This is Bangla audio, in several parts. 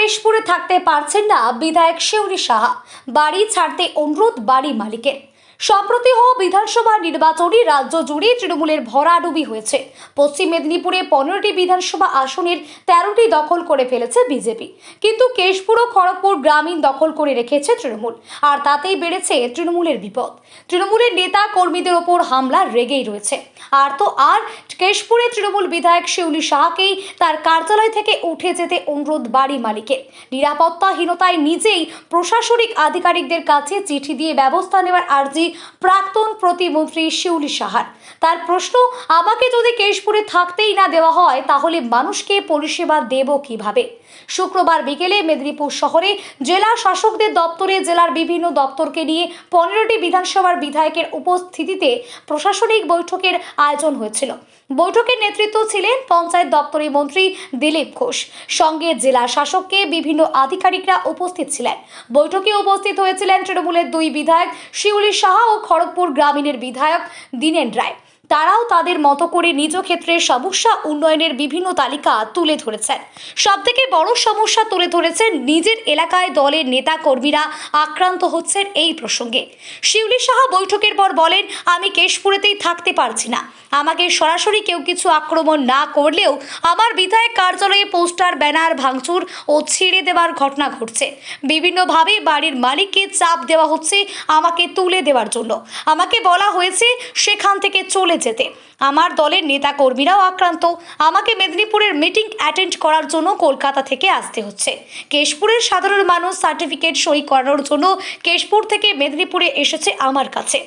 কেশপুরে থাকতে পারছেন না বিধায়ক শিউলি সাহা। বাড়ি ছাড়তে অনুরোধ বাড়ি মালিকের। সম্প্রতি হওয়া বিধানসভা নির্বাচনে রাজ্য জুড়ে তৃণমূলের ভরাডুবি হয়েছে। পশ্চিম মেদিনীপুরে 15টি বিধানসভা আসনের 13টি দখল করে ফেলেছে বিজেপি, কিন্তু কেশপুর ও খড়গপুর গ্রামীণ দখল করে রেখেছে তৃণমূল। আর তাতেই বেড়েছে তৃণমূলের বিপদ। তৃণমূলের নেতা কর্মীদের ওপর হামলা রেগেই রয়েছে। আর কেশপুরে তৃণমূল বিধায়ক শিউলি সাহাকেই তার কার্যালয় থেকে উঠে যেতে অনুরোধ বাড়ি মালিকের। নিরাপত্তাহীনতায় নিজেই প্রশাসনিক আধিকারিকদের কাছে চিঠি দিয়ে ব্যবস্থা নেওয়ার আর্জি প্রাক্তন প্রতিমন্ত্রী শিউলি সাহার। তার প্রশ্ন, আমাকে যদি কেশপুরে থাকতেই না দেওয়া হয় তাহলে মানুষকে পরিষেবা দেব কিভাবে? শুক্রবার বিকেলে মেদিনীপুর শহরে জেলা শাসকদের দপ্তরে জেলার বিভিন্ন দপ্তরকে নিয়ে 15টি বিধানসভার বিধায়কের উপস্থিতিতে প্রশাসনিক বৈঠকের আয়োজন হয়েছিল। বৈঠকের নেতৃত্ব ছিলেন পঞ্চায়েত দপ্তরের মন্ত্রী দিলীপ ঘোষ। সঙ্গে জেলা শাসককে বিভিন্ন আধিকারিকরা উপস্থিত ছিলেন। বৈঠকে উপস্থিত হয়েছিলেন তৃণমূলের 2 বিধায়ক শিউলি সাহা ও খড়গপুর গ্রামীণের বিধায়ক দীনেন রায়। তারাও তাদের মতো করে নিজ ক্ষেত্রে সমস্যা উন্নয়নের বিভিন্ন তালিকা তুলে ধরেছেন। সবথেকে বড় সমস্যা তুলে ধরেছেন নিজের এলাকায় দলের নেতা কর্মীরা আক্রান্ত হচ্ছেন এই প্রসঙ্গে। শিউলি সাহা বৈঠকের পর বলেন, আমি কেশপুরেতেই থাকতে পারছি না। আমাকে সরাসরি কেউ কিছু আক্রমণ না করলেও আমার বিধায়ক কার্যালয়ে পোস্টার ব্যানার ভাঙচুর ও ছিঁড়ে দেওয়ার ঘটনা ঘটছে। বিভিন্নভাবে বাড়ির মালিককে চাপ দেওয়া হচ্ছে আমাকে তুলে দেওয়ার জন্য। আমাকে বলা হয়েছে সেখান থেকে চলে যেতে। আমার দলের নেতা কর্মীরাও আক্রান্ত। আমাকে মেদিনীপুরের মিটিং অ্যাটেন্ড করার জন্য কলকাতা থেকে আসতে হচ্ছে। কেশপুরের সাধারণ মানুষ সার্টিফিকেট সই করানোর জন্য কেশপুর থেকে মেদিনীপুরে এসেছে আমার কাছে।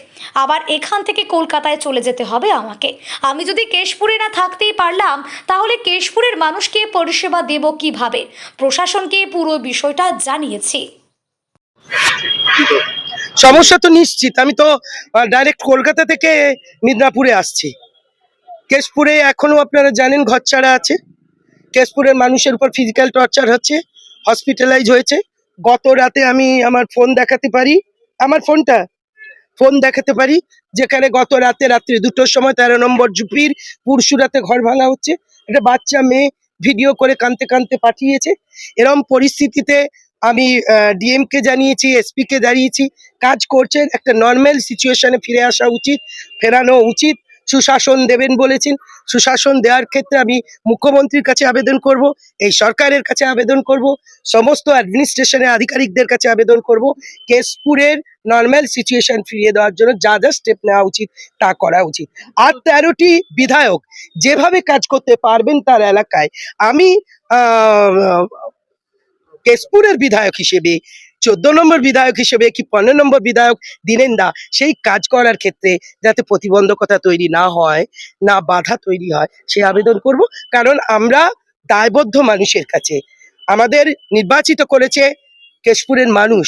আবার এখান থেকে কলকাতায় চলে যেতে হবে আমাকে। আমি যদি কেশপুরে না থাকতেই পারলাম তাহলে কেশপুরের মানুষকে পরিষেবা দেব কিভাবে? প্রশাসনকে পুরো বিষয়টা জানিয়েছি। সমস্যা তো নিশ্চিত। আমি তো ডাইরেক্ট কলকাতা থেকে মিদনাপুরে আসছি। কেশপুরে এখনো আপনারা জানেন ঘরছাড়া আছে। কেশপুরের মানুষের উপর ফিজিক্যাল টর্চার হচ্ছে, হসপিটালাইজ হয়েছে। গত রাতে আমি আমার ফোন দেখাতে পারি, ফোন দেখাতে পারি, যেখানে গত রাত্রি 2টোর সময় 13 নম্বর জুপির পুরসুরাতে ঘর ভাঙা হচ্ছে। একটা বাচ্চা মেয়ে ভিডিও করে কাঁদতে কাঁদতে পাঠিয়েছে। এরম পরিস্থিতিতে আমি ডিএম কে জানিয়েছি, এসপি কে জানিয়েছি, কাজ করছেন। একটা নর্মাল সিচুয়েশনে ফিরে আসা উচিত, ফেরানো উচিত। সুশাসন দেবেন বলেছেন। সুশাসন দেওয়ার ক্ষেত্রে আমি মুখ্যমন্ত্রীর কাছে আবেদন করব, এই সরকারের কাছে আবেদন করব, সমস্ত অ্যাডমিনিস্ট্রেশনের আধিকারিকদের কাছে আবেদন করব, কেশপুরের নর্মাল সিচুয়েশন ফিরিয়ে দেওয়ার জন্য যা যা স্টেপ নেওয়া উচিত তা করা উচিত। আর 13টি বিধায়ক যেভাবে কাজ করতে পারবেন তার এলাকায়, আমি কেশপুরের বিধায়ক হিসেবে, 14 নম্বর বিধায়ক হিসেবে কি 15 নম্বর বিধায়ক দীনেন দা, সেই কাজ করার ক্ষেত্রে যাতে প্রতিবন্ধকতা তৈরি না হয়, না বাধা তৈরি হয়, সে আবেদন করব। কারণ আমরা দায়বদ্ধ মানুষের কাছে, আমাদের নির্বাচিত করেছে কেশপুরের মানুষ।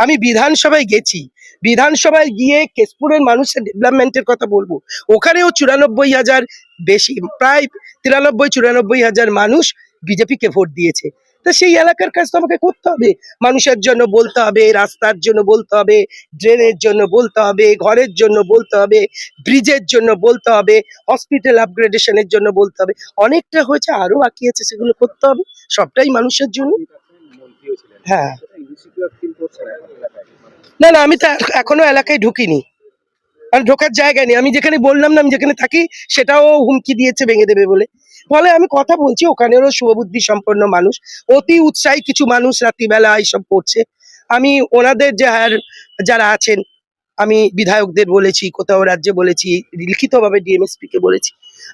আমি বিধানসভায় গেছি, বিধানসভায় গিয়ে কেশপুরের মানুষের ডেভেলপমেন্টের কথা বলবো। ওখানেও 94,000 বেশি, প্রায় 93-94,000 মানুষ বিজেপিকে ভোট দিয়েছে। তো সেই এলাকার কাজ তো আমাকে করতে হবে। মানুষের জন্য বলতে হবে, রাস্তার জন্য বলতে হবে, ড্রেনের জন্য বলতে হবে, ঘরের জন্য বলতে হবে, ব্রিজের জন্য বলতে হবে, হসপিটাল আপগ্রেডেশনের জন্য বলতে হবে। অনেকটা হয়েছে, আরো বাকি আছে, সেগুলো করতে হবে। সবটাই মানুষের জন্য। হ্যাঁ, না না, আমি তো এখনো এলাকায় ঢুকিনি। আর ঢোকার জায়গা নেই। আমি যেখানে বললাম না আমি যেখানে থাকি, সেটাও হুমকি দিয়েছে ভেঙে দেবে বলে। ফলে আমি কথা বলছি, ওখানেরও শুভবুদ্ধি সম্পন্ন মানুষ, অতি উৎসাহী কিছু মানুষ রাত্রিবেলা এইসব করছে। আমি ওনাদের যে যারা আছেন, আমি বিধায়কদের বলেছি, কোথাও রাজ্যে বলেছি, লিখিতভাবে ডিএমএসপি কে বলেছি।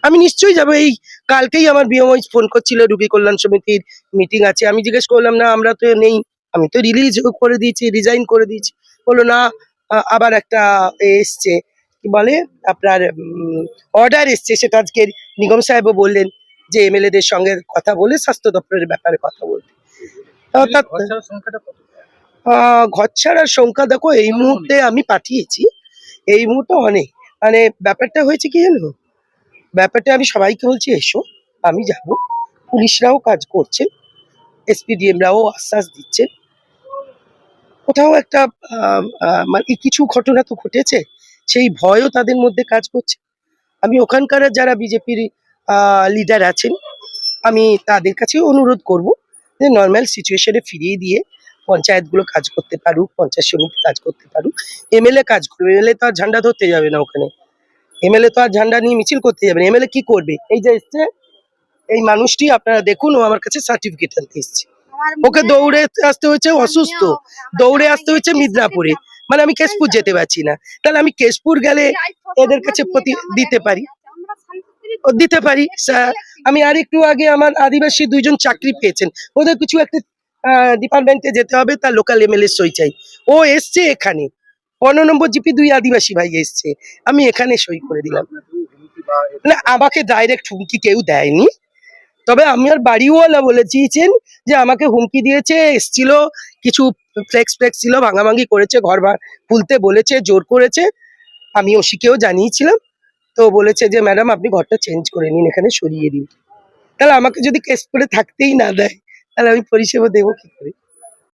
আমি নিশ্চয়ই যাবো। এই কালকেই আমার বিএমওই ফোন করছিল, রুগী কল্যাণ সমিতির মিটিং আছে। আমি জিজ্ঞেস করলাম, না আমরা তো নেই, আমি তো রিলিজ করে দিয়েছি, রিজাইন করে দিয়েছি। বললো না, আবার একটা এসছে, কি বলে আপনার অর্ডার এসছে, সেটা আজকে নিগম সাহেবও বললেন যে এমএলএদের সঙ্গে কথা বলে স্বাস্থ্য দপ্তরের ব্যাপারে কথা বলতে। ঘর ছাড়ার সংখ্যা দেখো, এই মুহূর্তে আমি পাঠিয়েছি, এই মুহূর্তে অনেক। মানে ব্যাপারটা হয়েছে কি জানো, ব্যাপারটা আমি সবাইকে বলছি এসো, আমি যাব। পুলিশরাও কাজ করছে, এসপিডিএমরাও আশ্বাস দিচ্ছে। কোথাও একটা মানে কিছু ঘটনা তো ঘটেছে, সেই ভয়ও তাদের মধ্যে কাজ করছে। আমি ওখানকার যারা বিজেপির লিডার আছেন, আমি তাদের কাছে অনুরোধ করব যে নর্মাল সিচুয়েশনে ফিরিয়ে দিয়ে পঞ্চায়েতগুলো কাজ করতে পারুক, পঞ্চায়েত সমিতি কাজ করতে পারুক, এমএলএ কাজ করবে। এমএলএ তো আর ঝান্ডা ধরতে যাবে না ওখানে, এমএলএ তো আর ঝান্ডা নিয়ে মিছিল করতে যাবে না। এমএলএ কি করবে? এই যে এসছে এই মানুষটি, আপনারা দেখুন, ও আমার কাছে সার্টিফিকেট আনতে এসছে। ওকে দৌড়ে আসতে হয়েছে, অসুস্থ, দৌড়ে আসতে হয়েছে মিদনাপুরে, মানে আমি কেশপুর যেতে পারছি না। তাহলে আমি কেশপুর গেলে এদের কাছে দিতে পারি, দিতে পারি। আমি আর একটু আগে আমার আদিবাসী 2জন চাকরি পেয়েছেন, ওদের কিছু একটা ডিপার্টমেন্টে যেতে হবে, তার লোকাল এমএলএ সই চাই। ও এসছে এখানে 15 নম্বর জিপি 2 আদিবাসী ভাই এসছে, আমি এখানে সই করে দিলাম। না, আমাকে ডাইরেক্ট হুমকি কেউ দেয়নি, তবে আমার বাড়িওয়ালা বলে দিয়েছেন যে আমাকে হুমকি দিয়েছে, এসছিল, কিছু ফ্লেক্স ছিল, ভাঙাভাঙি করেছে, ঘর খুলতে বলেছে, জোর করেছে। আমি ওসিকেও জানিয়েছিলাম, তো বলেছে যে ম্যাডাম আপনি ঘরটা চেঞ্জ করে নিন, এখানে সরিয়ে দিন। তাহলে আমাকে যদি কেস করে থাকতেই না দেয়, তাহলে আমি পরিষেবা দেবো কি করে?